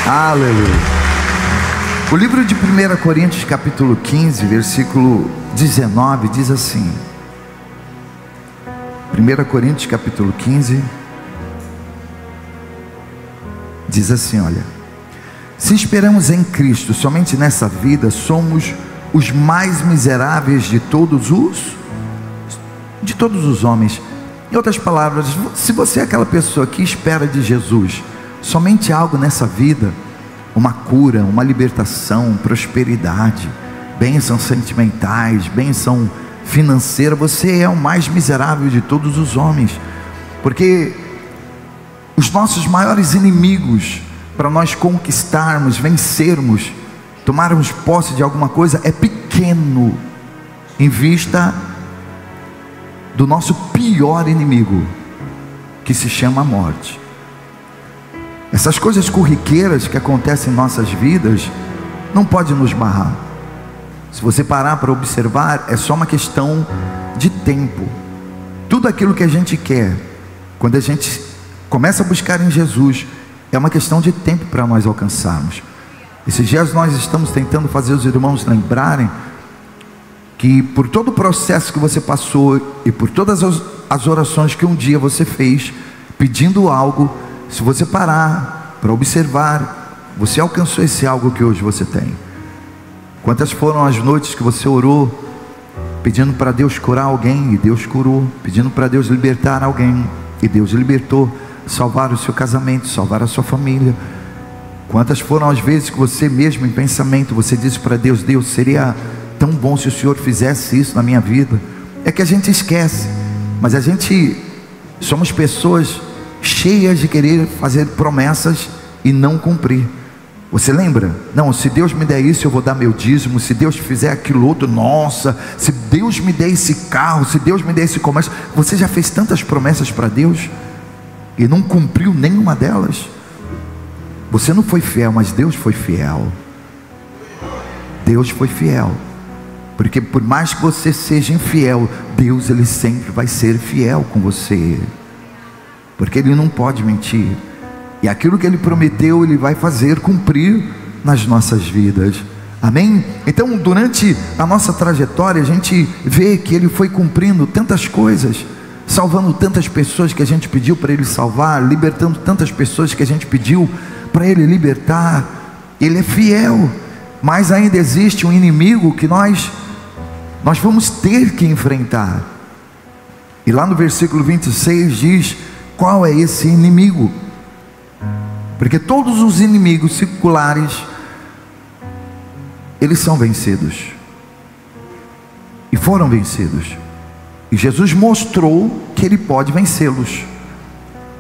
Aleluia. O livro de 1 Coríntios capítulo 15, versículo 19 diz assim. 1 Coríntios capítulo 15 diz assim, olha: se esperamos em Cristo somente nessa vida, somos os mais miseráveis de todos os homens. Em outras palavras, se você é aquela pessoa que espera de Jesus somente algo nessa vida, uma cura, uma libertação, prosperidade, bênçãos sentimentais, bênção financeira, você é o mais miserável de todos os homens, porque os nossos maiores inimigos para nós conquistarmos, vencermos, tomarmos posse de alguma coisa é pequeno em vista do nosso pior inimigo, que se chama a morte. Essas coisas corriqueiras que acontecem em nossas vidas não pode nos barrar. Se você parar para observar, é só uma questão de tempo. Tudo aquilo que a gente quer, quando a gente começa a buscar em Jesus, é uma questão de tempo para nós alcançarmos. Esses dias nós estamos tentando fazer os irmãos lembrarem que por todo o processo que você passou e por todas as orações que um dia você fez pedindo algo, se você parar para observar, você alcançou esse algo que hoje você tem. Quantas foram as noites que você orou pedindo para Deus curar alguém e Deus curou, pedindo para Deus libertar alguém e Deus libertou, salvar o seu casamento, salvar a sua família. Quantas foram as vezes que você mesmo em pensamento, você disse para Deus: Deus, seria tão bom se o Senhor fizesse isso na minha vida. É que a gente esquece, mas a gente somos pessoas cheias de querer fazer promessas e não cumprir. Você lembra? Não, se Deus me der isso, eu vou dar meu dízimo. Se Deus fizer aquilo outro, nossa, se Deus me der esse carro, se Deus me der esse comércio. Você já fez tantas promessas para Deus e não cumpriu nenhuma delas. Você não foi fiel, mas Deus foi fiel. Deus foi fiel. Porque por mais que você seja infiel, Deus, Ele sempre vai ser fiel com você, porque Ele não pode mentir, e aquilo que Ele prometeu, Ele vai fazer cumprir nas nossas vidas, amém? Então durante a nossa trajetória, a gente vê que Ele foi cumprindo tantas coisas, salvando tantas pessoas que a gente pediu para Ele salvar, libertando tantas pessoas que a gente pediu para Ele libertar. Ele é fiel, mas ainda existe um inimigo que nós vamos ter que enfrentar, e lá no versículo 26 diz qual é esse inimigo, porque todos os inimigos seculares, eles são vencidos, e foram vencidos, e Jesus mostrou que Ele pode vencê-los.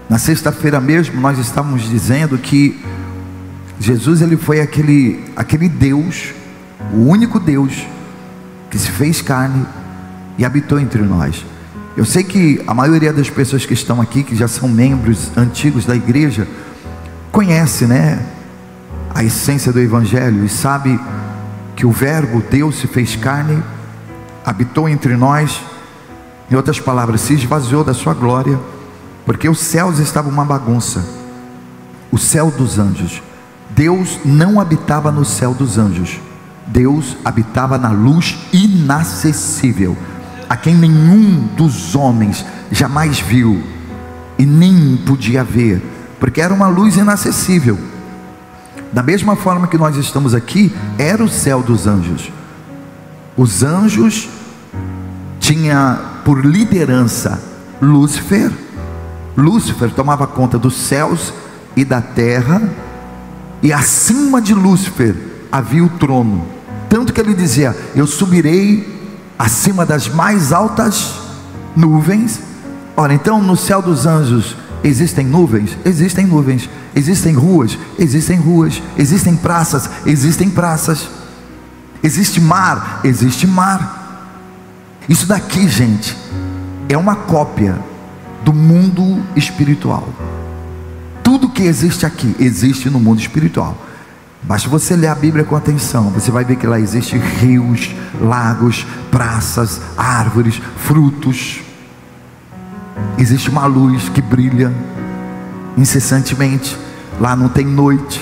Na sexta-feira mesmo nós estávamos dizendo que Jesus, Ele foi aquele Deus, o único Deus que se fez carne e habitou entre nós. Eu sei que a maioria das pessoas que estão aqui, que já são membros antigos da igreja, conhece, né, a essência do Evangelho, e sabe que o verbo Deus se fez carne, habitou entre nós, em outras palavras, se esvaziou da sua glória, porque os céus estavam uma bagunça, o céu dos anjos. Deus não habitava no céu dos anjos, Deus habitava na luz inacessível, a quem nenhum dos homens jamais viu e nem podia ver, porque era uma luz inacessível. Da mesma forma que nós estamos aqui, era o céu dos anjos. Os anjos tinha por liderança Lúcifer. Lúcifer tomava conta dos céus e da terra, e acima de Lúcifer havia o trono, tanto que ele dizia: eu subirei acima das mais altas nuvens. Ora, então no céu dos anjos existem nuvens? Existem nuvens. Existem ruas? Existem ruas. Existem praças? Existem praças. Existe mar? Existe mar. Isso daqui, gente, é uma cópia do mundo espiritual. Tudo que existe aqui existe no mundo espiritual. Basta você ler a Bíblia com atenção, você vai ver que lá existem rios, lagos, praças, árvores, frutos. Existe uma luz que brilha incessantemente. Lá não tem noite,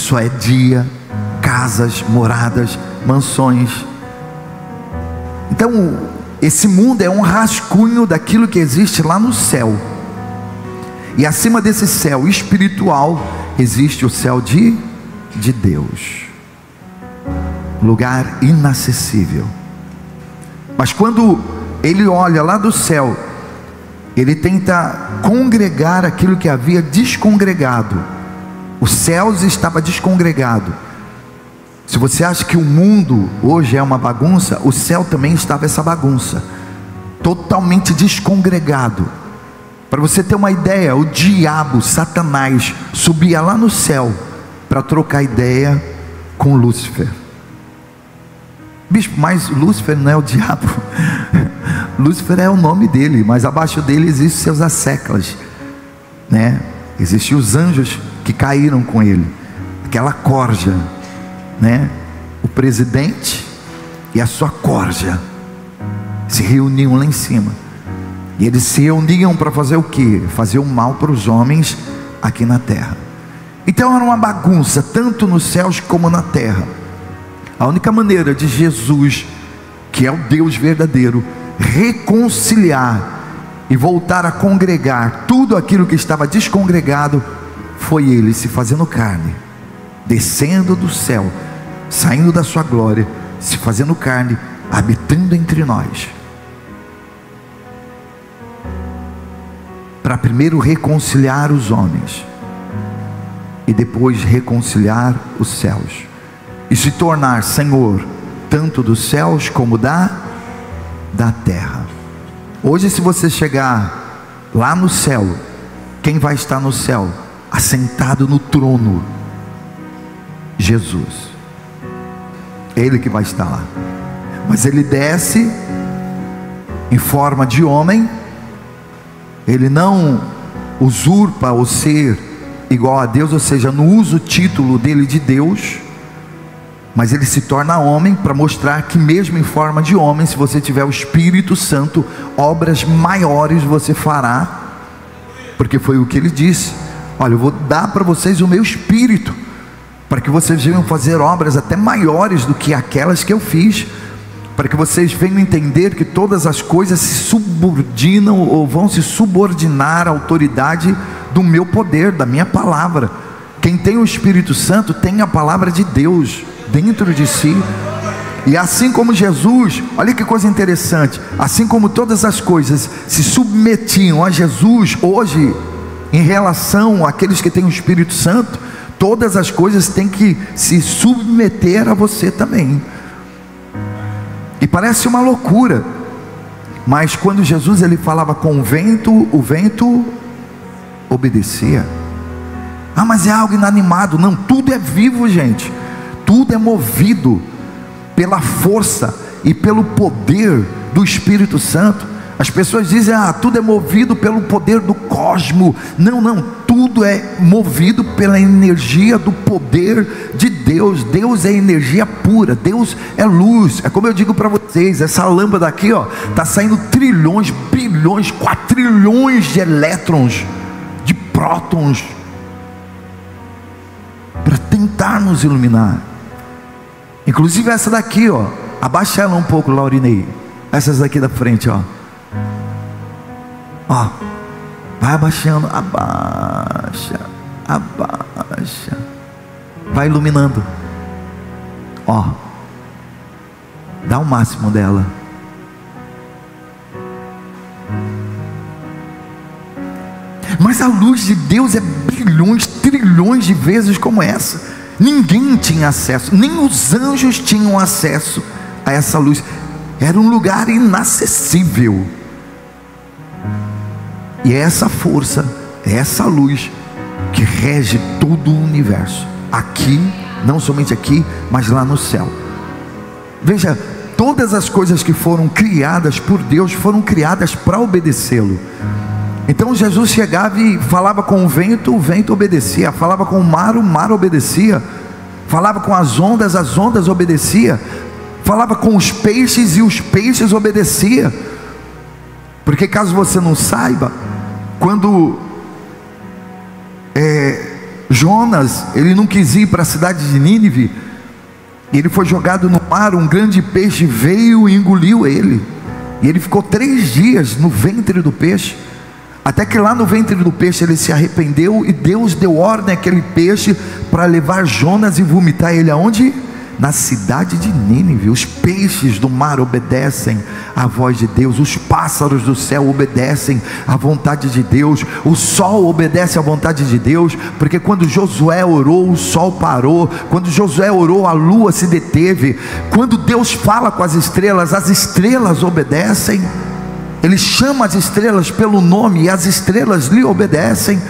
só é dia, casas, moradas, mansões. Então, esse mundo é um rascunho daquilo que existe lá no céu. E acima desse céu espiritual, existe o céu de Deus. Lugar inacessível. Mas quando ele olha lá do céu, ele tenta congregar aquilo que havia descongregado. Os céus estava descongregado. Se você acha que o mundo hoje é uma bagunça, o céu também estava essa bagunça, totalmente descongregado. Para você ter uma ideia, o diabo, Satanás, subia lá no céu para trocar ideia com Lúcifer. Bispo, mas Lúcifer não é o diabo. Lúcifer é o nome dele, mas abaixo dele existem seus asseclas, né? Existem os anjos que caíram com ele, aquela corja, né? O presidente e a sua corja se reuniam lá em cima, e eles se reuniam para fazer o quê? Fazer o mal para os homens aqui na terra. Então era uma bagunça, tanto nos céus como na terra. A única maneira de Jesus, que é o Deus verdadeiro, reconciliar e voltar a congregar tudo aquilo que estava descongregado, foi ele se fazendo carne, descendo do céu, saindo da sua glória, se fazendo carne, habitando entre nós, para primeiro reconciliar os homens e depois reconciliar os céus, e se tornar Senhor tanto dos céus como da terra. Hoje, se você chegar lá no céu, quem vai estar no céu? Assentado no trono, Jesus. Ele que vai estar lá. Mas ele desce em forma de homem. Ele não usurpa o ser igual a Deus, ou seja, não usa o título dele de Deus, mas ele se torna homem para mostrar que mesmo em forma de homem, se você tiver o Espírito Santo, obras maiores você fará, porque foi o que ele disse: olha, eu vou dar para vocês o meu Espírito, para que vocês venham fazer obras até maiores do que aquelas que eu fiz, para que vocês venham entender que todas as coisas se subordinam ou vão se subordinar à autoridade do meu poder, da minha palavra. Quem tem o Espírito Santo tem a palavra de Deus dentro de si. E assim como Jesus, olha que coisa interessante, assim como todas as coisas se submetiam a Jesus, hoje, em relação àqueles que têm o Espírito Santo, todas as coisas têm que se submeter a você também. E parece uma loucura, mas quando Jesus ele falava com o vento obedecia. Ah, mas é algo inanimado. Não, tudo é vivo, gente. Tudo é movido pela força e pelo poder do Espírito Santo. As pessoas dizem: ah, tudo é movido pelo poder do cosmo. Não, não, tudo é movido pela energia do poder de Deus. Deus é energia pura, Deus é luz. É como eu digo para vocês, essa lâmpada aqui, ó, está saindo trilhões, bilhões, quatrilhões de elétrons, de prótons, para tentar nos iluminar. Inclusive essa daqui, ó, abaixa ela um pouco, Laurinei. Essas daqui da frente, ó. Ó, vai abaixando, abaixa, abaixa, vai iluminando. Ó, dá o máximo dela. Mas a luz de Deus é bilhões, trilhões de vezes como essa. Ninguém tinha acesso, nem os anjos tinham acesso a essa luz. Era um lugar inacessível. E é essa força, é essa luz que rege todo o universo. Aqui, não somente aqui, mas lá no céu. Veja, todas as coisas que foram criadas por Deus foram criadas para obedecê-lo. Então Jesus chegava e falava com o vento obedecia. Falava com o mar obedecia. Falava com as ondas obedecia. Falava com os peixes e os peixes obedecia. Porque caso você não saiba, quando Jonas, ele não quis ir para a cidade de Nínive, ele foi jogado no mar, um grande peixe veio e engoliu ele, e ele ficou 3 dias no ventre do peixe, até que lá no ventre do peixe ele se arrependeu, e Deus deu ordem àquele peixe para levar Jonas e vomitar ele aonde? Na cidade de Nínive. Os peixes do mar obedecem à voz de Deus, os pássaros do céu obedecem à vontade de Deus, o sol obedece à vontade de Deus, porque quando Josué orou, o sol parou, quando Josué orou, a lua se deteve, quando Deus fala com as estrelas obedecem, Ele chama as estrelas pelo nome e as estrelas lhe obedecem.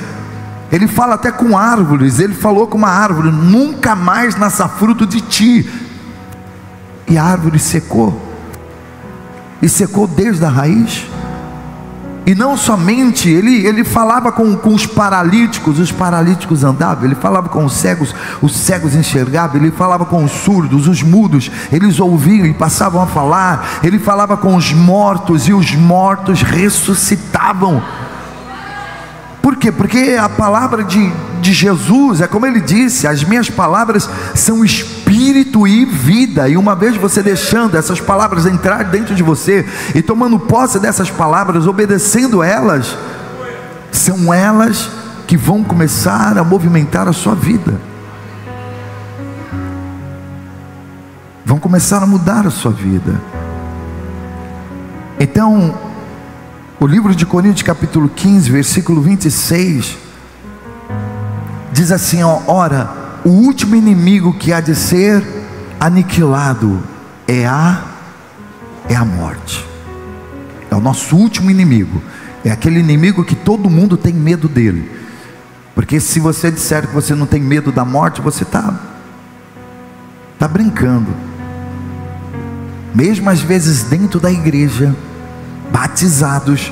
Ele fala até com árvores, ele falou com uma árvore: nunca mais nasça fruto de ti. E a árvore secou, e secou desde a raiz. E não somente, ele falava com os paralíticos andavam, ele falava com os cegos enxergavam, ele falava com os surdos, os mudos, eles ouviam e passavam a falar, ele falava com os mortos, e os mortos ressuscitavam. Por quê? Porque a palavra de Jesus, é como ele disse: as minhas palavras são espírito e vida. E uma vez você deixando essas palavras entrar dentro de você, e tomando posse dessas palavras, obedecendo elas, são elas que vão começar a movimentar a sua vida, vão começar a mudar a sua vida. Então, o livro de Coríntios capítulo 15, versículo 26, diz assim: ora, o último inimigo que há de ser aniquilado é a morte. É o nosso último inimigo, é aquele inimigo que todo mundo tem medo dele, porque se você disser que você não tem medo da morte, você está brincando. Mesmo às vezes dentro da igreja, batizados,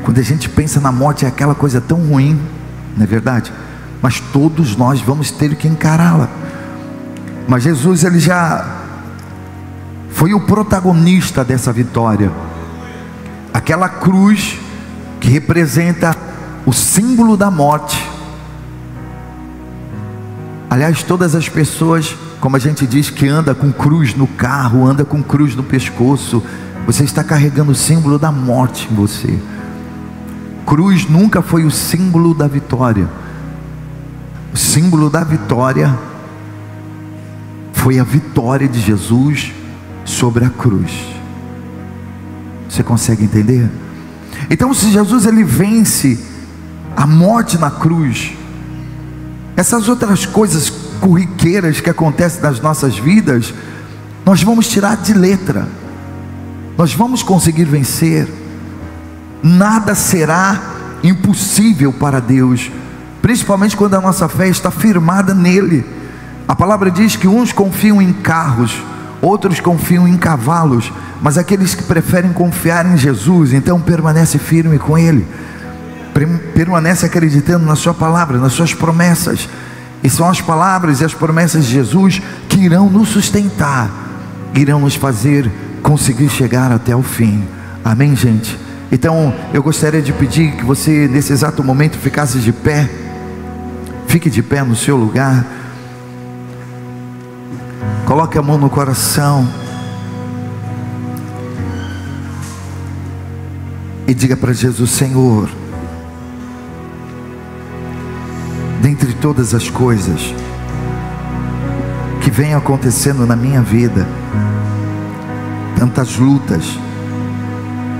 quando a gente pensa na morte, é aquela coisa tão ruim, não é verdade? Mas todos nós vamos ter que encará-la. Mas Jesus, ele já foi o protagonista dessa vitória. Aquela cruz que representa o símbolo da morte. Aliás, todas as pessoas, como a gente diz, que anda com cruz no carro, anda com cruz no pescoço, você está carregando o símbolo da morte em você. Cruz nunca foi o símbolo da vitória. O símbolo da vitória foi a vitória de Jesus sobre a cruz. Você consegue entender? Então, se Jesus ele vence a morte na cruz, essas outras coisas corriqueiras que acontecem nas nossas vidas, nós vamos tirar de letra. Nós vamos conseguir vencer. Nada será impossível para Deus, principalmente quando a nossa fé está firmada nele. A palavra diz que uns confiam em carros, outros confiam em cavalos, mas aqueles que preferem confiar em Jesus, então permanece firme com ele, permanece acreditando na sua palavra, nas suas promessas. E são as palavras e as promessas de Jesus que irão nos sustentar, irão nos fazer conseguir chegar até o fim. Amém, gente? Então eu gostaria de pedir que você nesse exato momento ficasse de pé. Fique de pé no seu lugar, coloque a mão no coração e diga para Jesus: Senhor, dentre todas as coisas que vem acontecendo na minha vida, tantas lutas,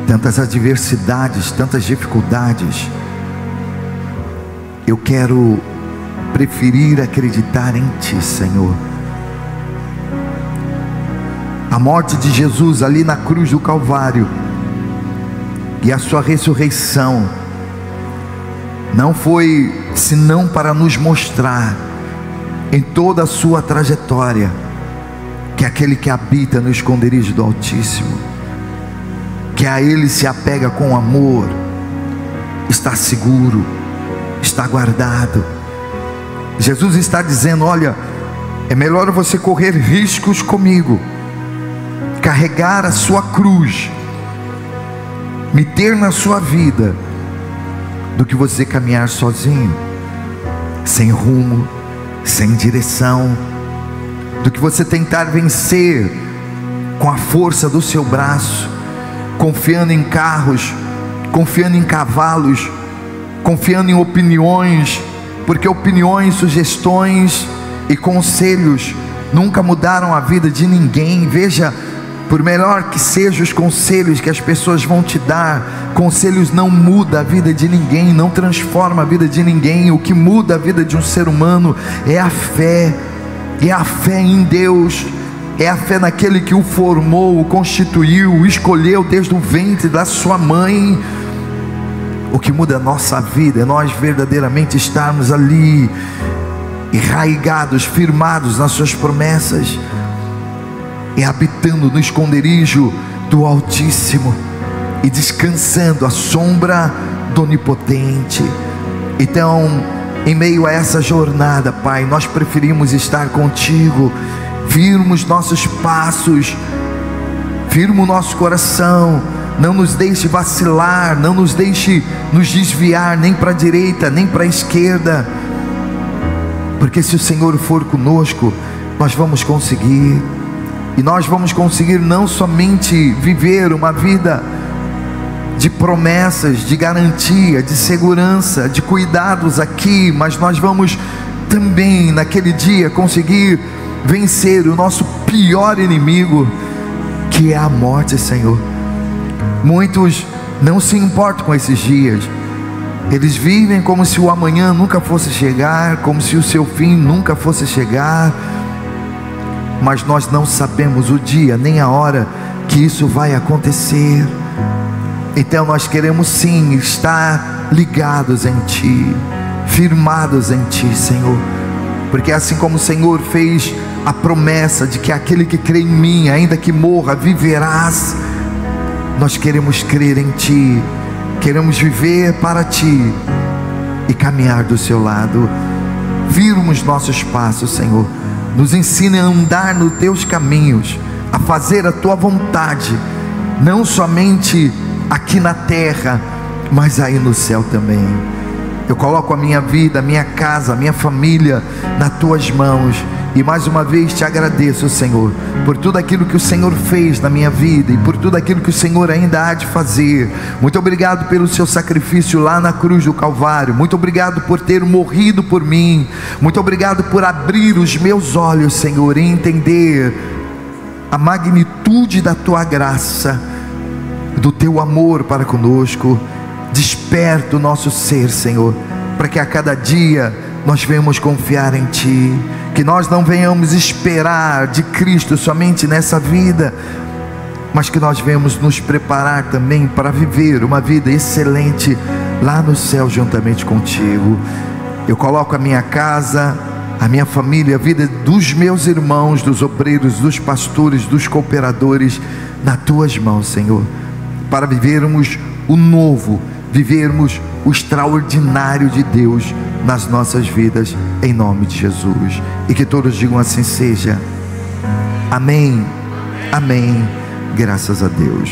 tantas adversidades, tantas dificuldades, eu quero preferir acreditar em Ti, Senhor. A morte de Jesus ali na cruz do Calvário e a sua ressurreição não foi senão para nos mostrar em toda a sua trajetória que aquele que habita no esconderijo do Altíssimo, que a Ele se apega com amor, está seguro, está guardado. Jesus está dizendo: olha, é melhor você correr riscos comigo, carregar a sua cruz, me ter na sua vida, do que você caminhar sozinho. sem rumo, sem direção, do que você tentar vencer com a força do seu braço, confiando em carros, confiando em cavalos, confiando em opiniões, porque opiniões, sugestões e conselhos nunca mudaram a vida de ninguém. Veja, por melhor que sejam os conselhos que as pessoas vão te dar, conselhos não mudam a vida de ninguém, não transforma a vida de ninguém. O que muda a vida de um ser humano é a fé em Deus, é a fé naquele que o formou, o constituiu, o escolheu desde o ventre da sua mãe. O que muda a nossa vida é nós verdadeiramente estarmos ali, enraigados, firmados nas suas promessas, e habitando no esconderijo do Altíssimo, e descansando à sombra do Onipotente. Então, em meio a essa jornada, Pai, nós preferimos estar contigo, firmos nossos passos, firma o nosso coração, não nos deixe vacilar, não nos deixe nos desviar nem para a direita, nem para a esquerda, porque se o Senhor for conosco, nós vamos conseguir, e nós vamos conseguir não somente viver uma vida de promessas, de garantia, de segurança, de cuidados aqui, mas nós vamos também naquele dia conseguir vencer o nosso pior inimigo, que é a morte, Senhor. Muitos não se importam com esses dias, eles vivem como se o amanhã nunca fosse chegar, como se o seu fim nunca fosse chegar, mas nós não sabemos o dia nem a hora que isso vai acontecer. Então nós queremos sim estar ligados em Ti, firmados em Ti, Senhor, porque assim como o Senhor fez a promessa de que aquele que crê em mim, ainda que morra, viverás, nós queremos crer em Ti, queremos viver para Ti e caminhar do Seu lado. Firma os nossos passos, Senhor, nos ensine a andar nos Teus caminhos, a fazer a Tua vontade, não somente aqui na terra, mas aí no céu também. Eu coloco a minha vida, a minha casa, a minha família nas Tuas mãos, e mais uma vez te agradeço, Senhor, por tudo aquilo que o Senhor fez na minha vida, e por tudo aquilo que o Senhor ainda há de fazer. Muito obrigado pelo seu sacrifício lá na cruz do Calvário, muito obrigado por ter morrido por mim, muito obrigado por abrir os meus olhos, Senhor, e entender a magnitude da Tua graça, do Teu amor para conosco. Desperta o nosso ser, Senhor, para que a cada dia nós venhamos confiar em Ti, que nós não venhamos esperar de Cristo somente nessa vida, mas que nós venhamos nos preparar também para viver uma vida excelente lá no céu juntamente contigo. Eu coloco a minha casa, a minha família, a vida dos meus irmãos, dos obreiros, dos pastores, dos cooperadores nas Tuas mãos, Senhor, para vivermos o novo, vivermos o extraordinário de Deus nas nossas vidas, em nome de Jesus. E que todos digam assim seja. Amém, amém, graças a Deus.